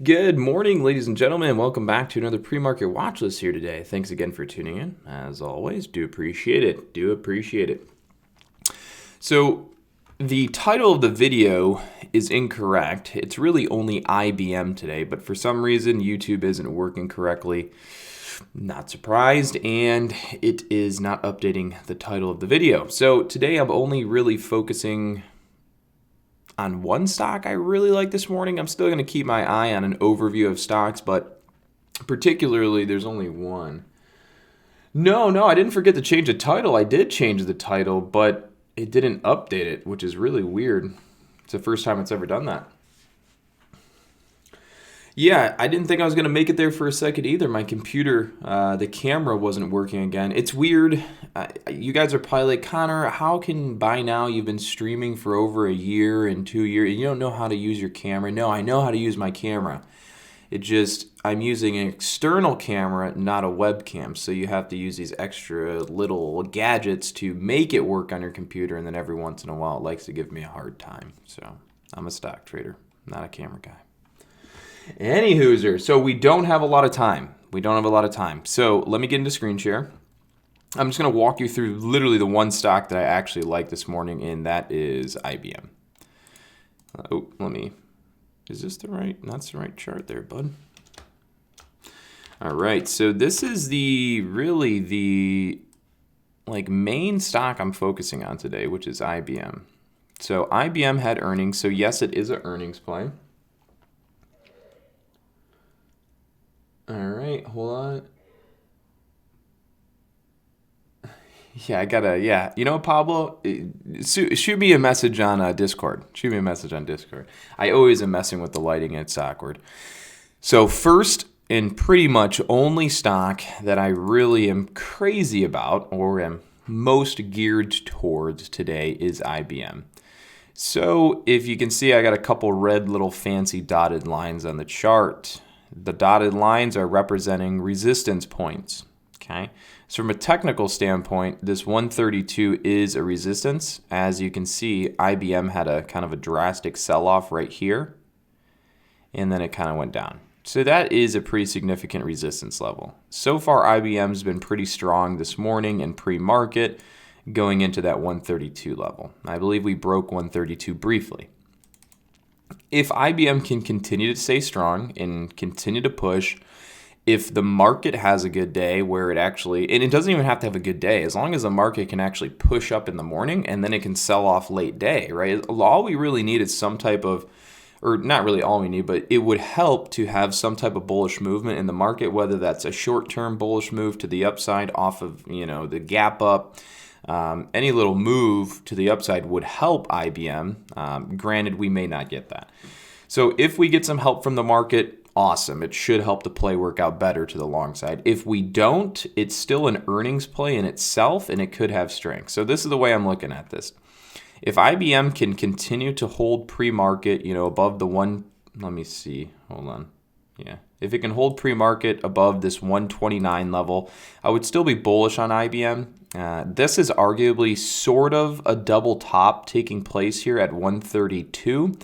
Good morning, ladies and gentlemen. Welcome back to another pre-market watch list here today. Thanks again for tuning in. As always, do appreciate it. So the title of the video is incorrect. It's really only IBM today, but for some reason YouTube isn't working correctly. Not surprised, and it is not updating the title of the video. So today I'm only really focusing on one stock I really like this morning. I'm still going to keep my eye on an overview of stocks, but particularly there's only one. No, I didn't forget to change the title. I did change the title, but it didn't update it, which is really weird. It's the first time it's ever done that. Yeah, I didn't think I was going to make it there for a second either. My computer, the camera wasn't working again. It's weird. You guys are probably like, Connor, how can by now you've been streaming for over a year and 2 years and you don't know how to use your camera? No, I know how to use my camera. I'm using an external camera, not a webcam. So you have to use these extra little gadgets to make it work on your computer. And then every once in a while, it likes to give me a hard time. So I'm a stock trader, not a camera guy. Any hooser. So we don't have a lot of time. So let me get into screen share. I'm just going to walk you through literally the one stock that I actually like this morning, and that is IBM. Is this the right? That's the right chart there, bud. All right. So this is the main stock I'm focusing on today, which is IBM. So IBM had earnings. So yes, it is an earnings play. All right, hold on. Yeah. You know, Pablo, shoot me a message on Discord. I always am messing with the lighting, and it's awkward. So first and pretty much only stock that I really am crazy about or am most geared towards today is IBM. So if you can see, I got a couple red little fancy dotted lines on the chart. The dotted lines are representing resistance points, okay? So from a technical standpoint, this 132 is a resistance. As you can see, IBM had a kind of a drastic sell-off right here, and then it kind of went down. So that is a pretty significant resistance level. So far, IBM's been pretty strong this morning in pre-market, going into that 132 level. I believe we broke 132 briefly. If IBM can continue to stay strong and continue to push, if the market has a good day where and it doesn't even have to have a good day, as long as the market can actually push up in the morning and then it can sell off late day, right? All we really need is some type of, or not really all we need, but it would help to have some type of bullish movement in the market, whether that's a short-term bullish move to the upside off of, the gap up. Any little move to the upside would help IBM. Granted, we may not get that. So if we get some help from the market, awesome. It should help the play work out better to the long side. If we don't, it's still an earnings play in itself, and it could have strength. So this is the way I'm looking at this. If IBM can continue to hold pre-market, above the one, let me see, hold on. Yeah. If it can hold pre-market above this 129 level, I would still be bullish on IBM. This is arguably sort of a double top taking place here at 132,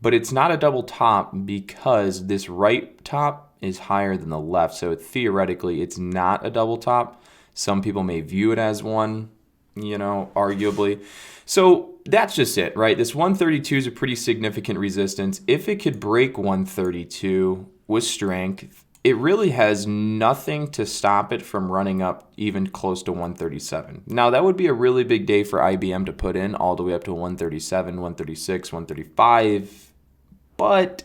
but it's not a double top because this right top is higher than the left. So theoretically, it's not a double top. Some people may view it as one, arguably. So that's just it, right? This 132 is a pretty significant resistance. If it could break 132 with strength, it really has nothing to stop it from running up even close to 137. Now, that would be a really big day for IBM to put in all the way up to 137, 136, 135. But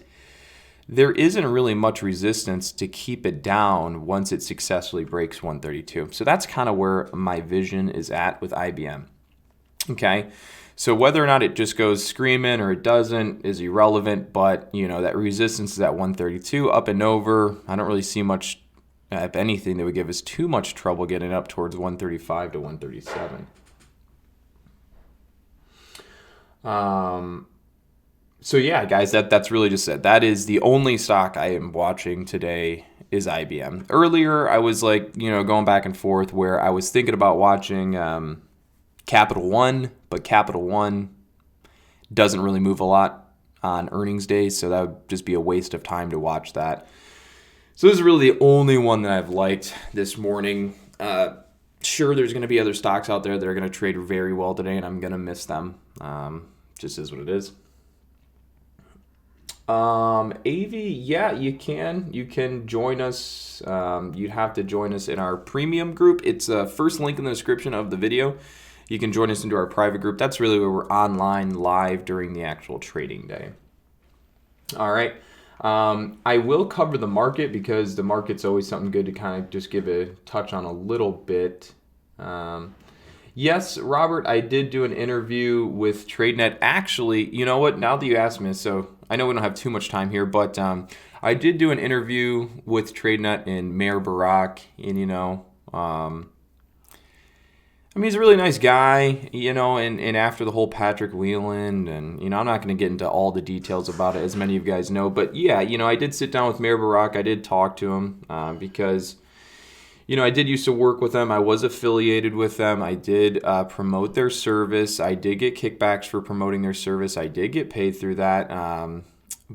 there isn't really much resistance to keep it down once it successfully breaks 132. So that's kind of where my vision is at with IBM. Okay. So whether or not it just goes screaming or it doesn't is irrelevant, but that resistance is at 132 up and over. I don't really see much, if anything, that would give us too much trouble getting up towards 135 to 137. So yeah, guys, that's really just it. That is the only stock I am watching today is IBM. Earlier, I was going back and forth where I was thinking about watching Capital One, but Capital One doesn't really move a lot. on earnings day, so that would just be a waste of time to watch that. So this is really the only one that I've liked this morning. Sure, there's going to be other stocks out there that are going to trade very well today, and I'm going to miss them. Just is what it is. AV, yeah, you can join us. You'd have to join us in our premium group. It's first link in the description of the video. You can join us into our private group. That's really where we're online live during the actual trading day. All right. I will cover the market because the market's always something good to kind of just give a touch on a little bit. Yes, Robert, I did do an interview with TradeNet. Actually, you know what? Now that you asked me, so I know we don't have too much time here, but I did do an interview with TradeNet and Mayor Barak, and I mean, he's a really nice guy, and after the whole Patrick Wheeland, and, I'm not going to get into all the details about it, as many of you guys know, but yeah, I did sit down with Mayor Barak. I did talk to him because, I did used to work with them. I was affiliated with them. I did promote their service. I did get kickbacks for promoting their service. I did get paid through that,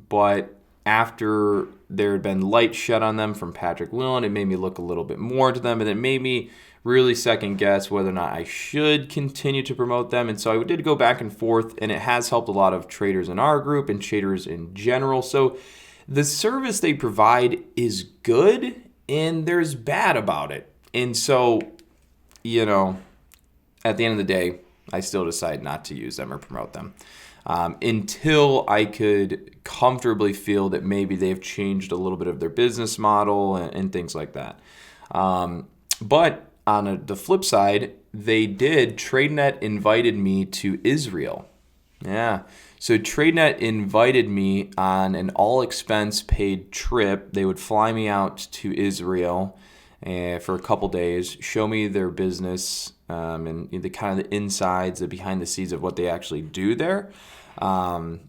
but after there had been light shed on them from Patrick Wheeland, it made me look a little bit more into them, and it made me really second guess whether or not I should continue to promote them. And so I did go back and forth, and it has helped a lot of traders in our group and traders in general. So the service they provide is good, and there's bad about it. And so, at the end of the day, I still decide not to use them or promote them until I could comfortably feel that maybe they've changed a little bit of their business model and things like that. But on the flip side, TradeNet invited me to Israel. Yeah. So TradeNet invited me on an all-expense paid trip. They would fly me out to Israel for a couple days, show me their business and the kind of the insides, the behind the scenes of what they actually do there. So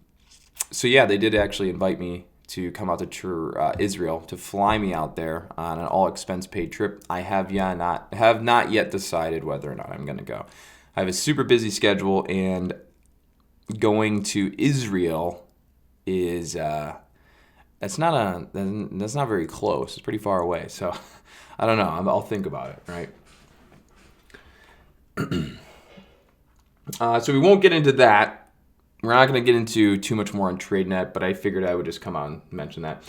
yeah, they did actually invite me to come out to Israel, to fly me out there on an all-expense paid trip. I have not yet decided whether or not I'm going to go. I have a super busy schedule, and going to Israel is that's not very close. It's pretty far away. So I don't know. I'll think about it. Right. So we won't get into that. We're not going to get into too much more on TradeNet, but I figured I would just come on and mention that.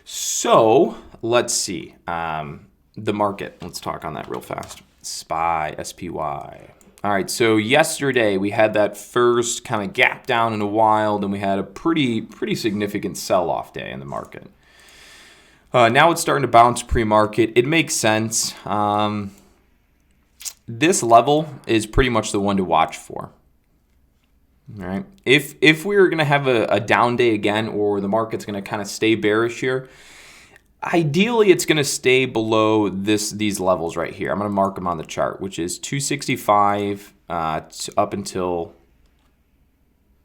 So let's see. The market. Let's talk on that real fast. SPY, SPY. All right, so yesterday we had that first kind of gap down in a while, then we had a pretty significant sell-off day in the market. Now it's starting to bounce pre-market. It makes sense. This level is pretty much the one to watch for. All right. If we were going to have a down day again, or the market's going to kind of stay bearish here, ideally it's going to stay below these levels right here. I'm going to mark them on the chart, which is 265 up until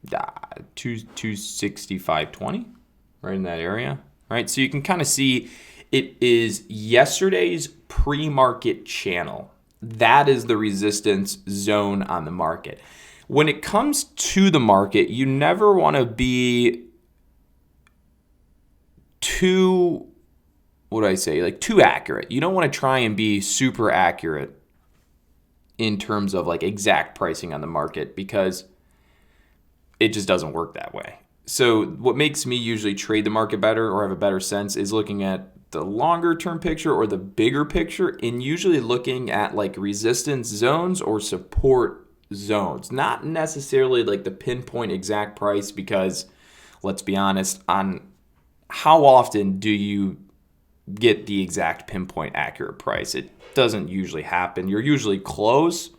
265.20, right in that area. Right. So you can kind of see it is yesterday's pre-market channel. That is the resistance zone on the market. When it comes to the market, you never want to be too accurate. You don't want to try and be super accurate in terms of like exact pricing on the market, because it just doesn't work that way. So what makes me usually trade the market better or have a better sense is looking at the longer term picture or the bigger picture, and usually looking at like resistance zones or support zones, not necessarily like the pinpoint exact price, because let's be honest, on how often do you get the exact pinpoint accurate price? It doesn't usually happen. You're usually close,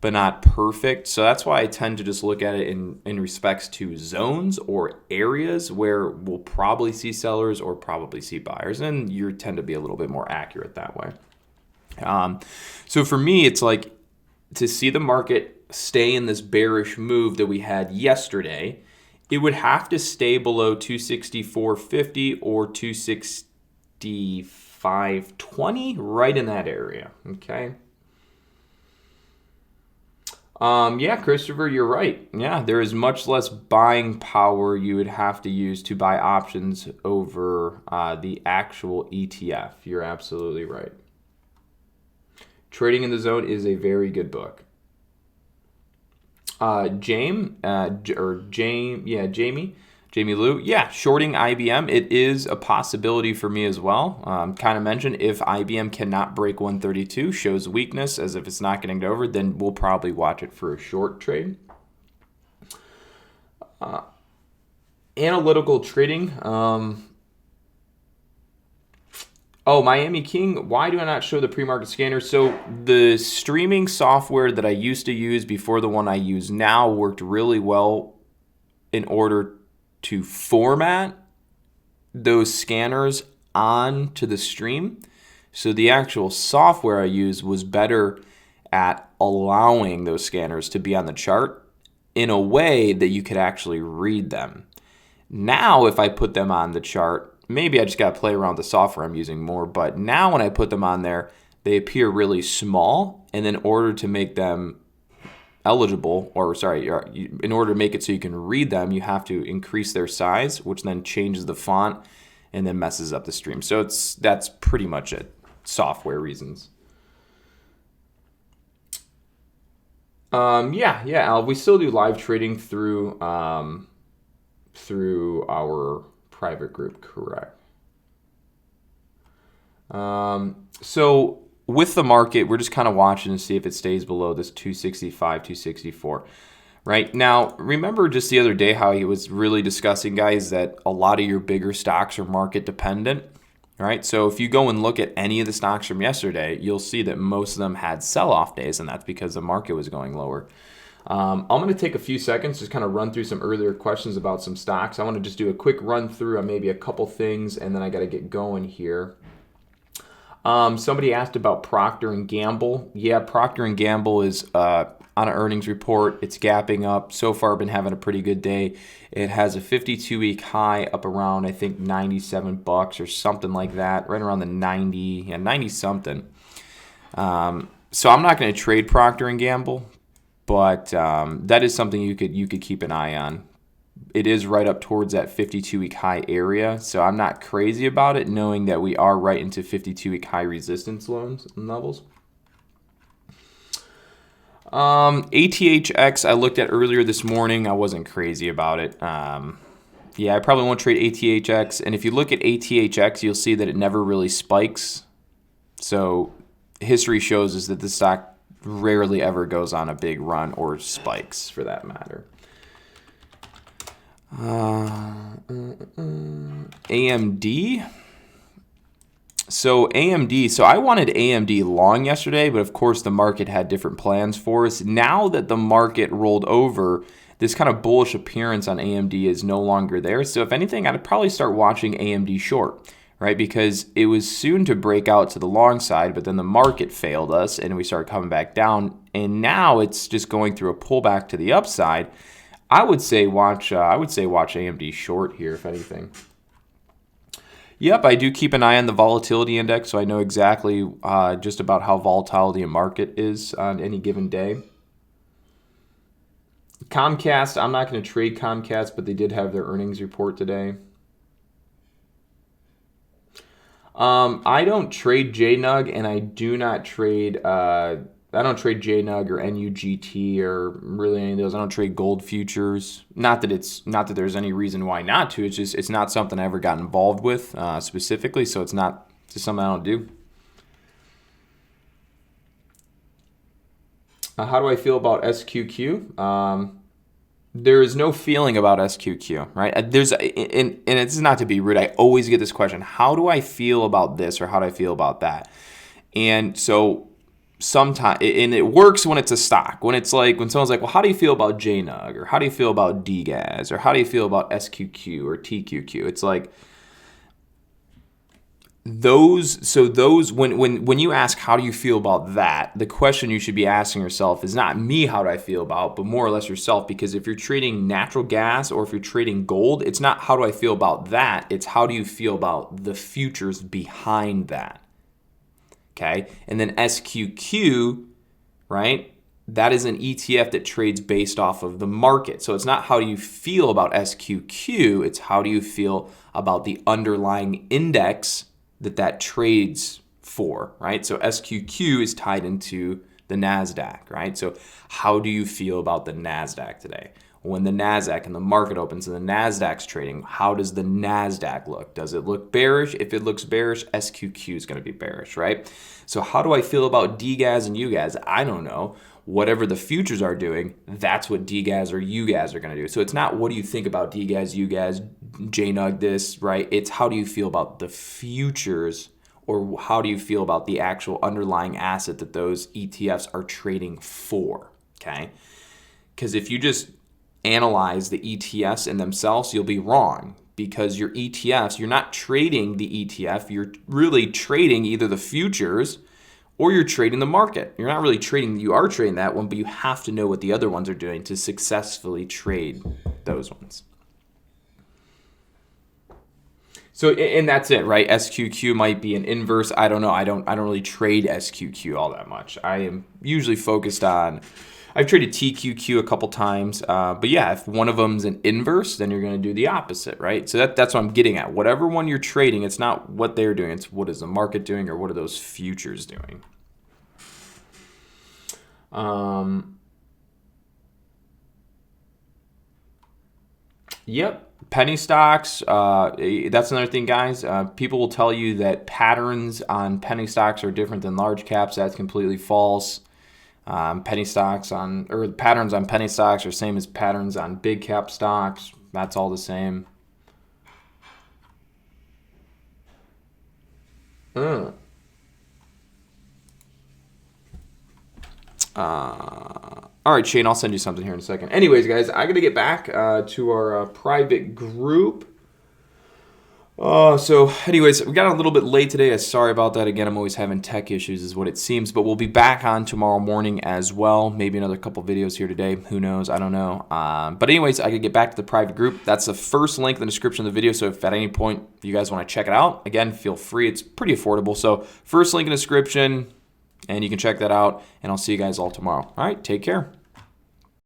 but not perfect. So that's why I tend to just look at it in respects to zones or areas where we'll probably see sellers or probably see buyers, and you tend to be a little bit more accurate that way. So for me, it's like, to see the market stay in this bearish move that we had yesterday, it would have to stay below 264.50 or 265.20, right in that area. Okay. Yeah, Christopher, you're right. Yeah, there is much less buying power you would have to use to buy options over the actual ETF. You're absolutely right. Trading in the Zone is a very good book. Jamie Liu. Yeah, shorting IBM. It is a possibility for me as well. Kind of mentioned if IBM cannot break 132, shows weakness as if it's not getting it over, then we'll probably watch it for a short trade. Analytical trading. Miami King, why do I not show the pre-market scanner? So the streaming software that I used to use before the one I use now worked really well in order to format those scanners onto the stream. So the actual software I used was better at allowing those scanners to be on the chart in a way that you could actually read them. Now, if I put them on the chart, maybe I just got to play around with the software I'm using more, but now when I put them on there, they appear really small, and in order to make them eligible, in order to make it so you can read them, you have to increase their size, which then changes the font and then messes up the stream. So that's pretty much it, software reasons. Al, we still do live trading through our private group, correct? So with the market, we're just kind of watching to see if it stays below this 265, 264. Right now, remember just the other day how he was really discussing, guys, that a lot of your bigger stocks are market dependent, right? So if you go and look at any of the stocks from yesterday, you'll see that most of them had sell-off days, and that's because the market was going lower. I'm going to take a few seconds, just kind of run through some earlier questions about some stocks. I want to just do a quick run through on maybe a couple things, and then I got to get going here. Somebody asked about Procter & Gamble. Yeah, Procter & Gamble is on an earnings report. It's gapping up. So far, been having a pretty good day. It has a 52-week high up around, I think, $97 or something like that, right around the 90 something. So I'm not going to trade Procter & Gamble, but that is something you could keep an eye on. It is right up towards that 52-week high area, so I'm not crazy about it, knowing that we are right into 52-week high resistance levels. ATHX I looked at earlier this morning. I wasn't crazy about it. I probably won't trade ATHX, and if you look at ATHX, you'll see that it never really spikes. So history shows us that the stock rarely ever goes on a big run or spikes, for that matter. AMD. So I wanted AMD long yesterday, but of course the market had different plans for us. Now that the market rolled over, this kind of bullish appearance on AMD is no longer there. So if anything, I'd probably start watching AMD short, right? Because it was soon to break out to the long side, but then the market failed us and we started coming back down. And now it's just going through a pullback to the upside. I would say watch AMD short here, if anything. Yep, I do keep an eye on the volatility index, so I know exactly just about how volatile the market is on any given day. Comcast, I'm not going to trade Comcast, but they did have their earnings report today. I don't trade JNUG, and I do not trade. I don't trade JNUG or NUGT or really any of those. I don't trade gold futures. Not that there's any reason why not to. It's just it's not something I ever got involved with specifically, so it's not just something I don't do. How do I feel about SQQ? There is no feeling about SQQ, right? And it's not to be rude. I always get this question: how do I feel about this, or how do I feel about that? And so sometimes, and it works when it's a stock. When it's like when someone's like, "Well, how do you feel about JNUG, or how do you feel about DGAS, or how do you feel about SQQ or TQQ?" It's like those when you ask how do you feel about that, the question you should be asking yourself is not me how do I feel about, but more or less yourself, because if you're trading natural gas or if you're trading gold, it's not how do I feel about that, it's how do you feel about the futures behind that. Okay? And then SQQ, right? that is an ETF that trades based off of the market. So it's not how do you feel about SQQ, it's how do you feel about the underlying index that trades for, right? So SQQ is tied into the NASDAQ, right? So how do you feel about the NASDAQ today? When the NASDAQ and the market opens and the NASDAQ's trading, how does the NASDAQ look? Does it look bearish? If it looks bearish, SQQ is going to be bearish, right? So how do I feel about DGAS and UGAS? I don't know. Whatever the futures are doing, that's what DGAS or UGAS are going to do. So it's not what do you think about DGAS, UGAS, JNUG this, right? It's how do you feel about the futures, or how do you feel about the actual underlying asset that those ETFs are trading for, okay? Because if you just analyze the ETFs in themselves, you'll be wrong, because your ETFs, you're not trading the ETF, you're really trading either the futures or you're trading the market. You're not really trading, you are trading that one, but you have to know what the other ones are doing to successfully trade those ones. So, and that's it, right? SQQ might be an inverse. I don't know. I don't really trade SQQ all that much. I am usually focused on, I've traded TQQ a couple times, but yeah, if one of them's an inverse, then you're going to do the opposite, right? So that's what I'm getting at. Whatever one you're trading, it's not what they're doing, it's what is the market doing, or what are those futures doing. Yep. Penny stocks, that's another thing, guys. People will tell you that patterns on penny stocks are different than large caps. That's completely false. Patterns on penny stocks are same as patterns on big cap stocks. That's all the same. All right, Shane, I'll send you something here in a second. Anyways, guys, I got to get back to our private group. So anyways, we got a little bit late today. Sorry about that. Again, I'm always having tech issues is what it seems, but we'll be back on tomorrow morning as well. Maybe another couple videos here today. Who knows? I don't know. But anyways, I could get back to the private group. That's the first link in the description of the video. So if at any point you guys want to check it out, again, feel free. It's pretty affordable. So first link in the description, and you can check that out, and I'll see you guys all tomorrow. All right, take care.